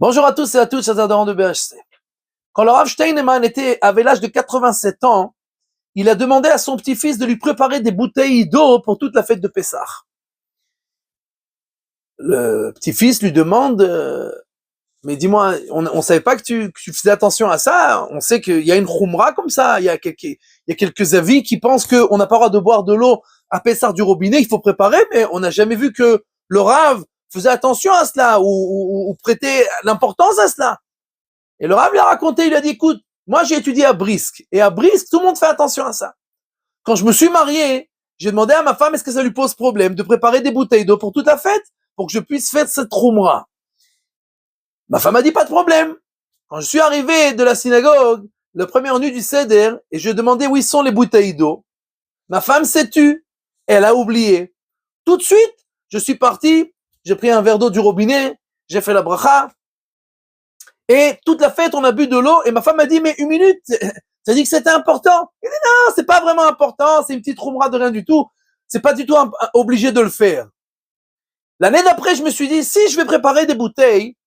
Bonjour à tous et à toutes, chers adhérents de BHC. Quand le Rav Steinemann avait l'âge de 87 ans, il a demandé à son petit-fils de lui préparer des bouteilles d'eau pour toute la fête de Pessah. Le petit-fils lui demande, mais dis-moi, on savait pas que tu faisais attention à ça. On sait qu'il y a une khumra comme ça. Il y a quelques avis qui pensent qu'on n'a pas le droit de boire de l'eau à Pessah du robinet. Il faut préparer, mais on n'a jamais vu que le Rav faisait attention à cela ou prêtait l'importance à cela. Et le Rav lui a raconté, il a dit, écoute, moi j'ai étudié à Brisk, et à Brisk, tout le monde fait attention à ça. Quand je me suis marié, j'ai demandé à ma femme, est-ce que ça lui pose problème de préparer des bouteilles d'eau pour toute la fête, pour que je puisse faire cette khumra. Ma femme a dit, pas de problème. Quand je suis arrivé de la synagogue, le premier nu du Seder, et je demandais où sont les bouteilles d'eau, ma femme s'est tue, elle a oublié. Tout de suite, je suis parti, j'ai pris un verre d'eau du robinet, j'ai fait la bracha, et toute la fête, on a bu de l'eau, et ma femme m'a dit, mais une minute, t'as dit que c'était important. Il dit, non, c'est pas vraiment important, c'est une petite khumra de rien du tout, c'est pas du tout obligé de le faire. L'année d'après, je me suis dit, si je vais préparer des bouteilles,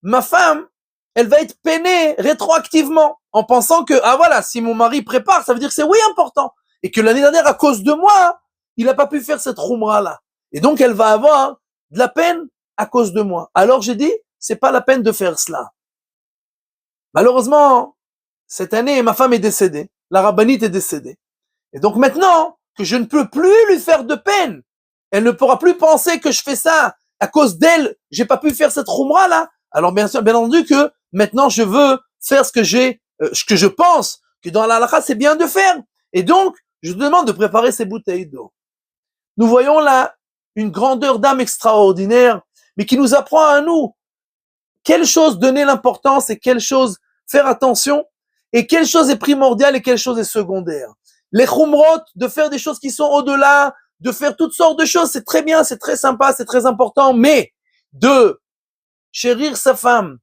ma femme, elle va être peinée rétroactivement, en pensant que, ah voilà, si mon mari prépare, ça veut dire que c'est oui important. Et que l'année dernière, à cause de moi, il n'a pas pu faire cette khumra-là. Et donc, elle va avoir de la peine à cause de moi. Alors j'ai dit, c'est pas la peine de faire cela. Malheureusement, cette année, ma femme est décédée. La rabbinite est décédée. Et donc maintenant, que je ne peux plus lui faire de peine, elle ne pourra plus penser que je fais ça à cause d'elle, j'ai pas pu faire cette khumra là. Alors bien sûr, bien entendu que maintenant je veux faire ce que je pense que dans la halakha c'est bien de faire. Et donc, je te demande de préparer ces bouteilles d'eau. Nous voyons là une grandeur d'âme extraordinaire, mais qui nous apprend à nous quelle chose donner l'importance et quelle chose faire attention, et quelle chose est primordiale et quelle chose est secondaire. Les khumrot, de faire des choses qui sont au-delà, de faire toutes sortes de choses, c'est très bien, c'est très sympa, c'est très important, mais de chérir sa femme,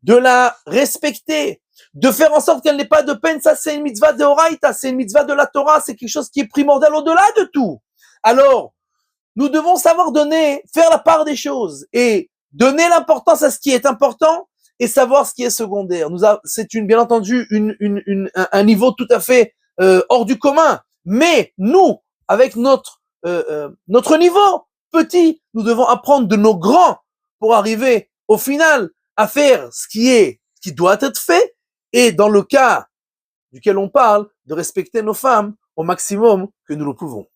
de la respecter, de faire en sorte qu'elle n'ait pas de peine, ça c'est une mitzvah de Horaïta, c'est une mitzvah de la Torah, c'est quelque chose qui est primordial au-delà de tout. Alors, nous devons savoir faire la part des choses et donner l'importance à ce qui est important et savoir ce qui est secondaire. C'est bien entendu un niveau tout à fait hors du commun. Mais nous, avec notre niveau petit, nous devons apprendre de nos grands pour arriver au final à faire ce qui doit être fait et dans le cas duquel on parle, de respecter nos femmes au maximum que nous le pouvons.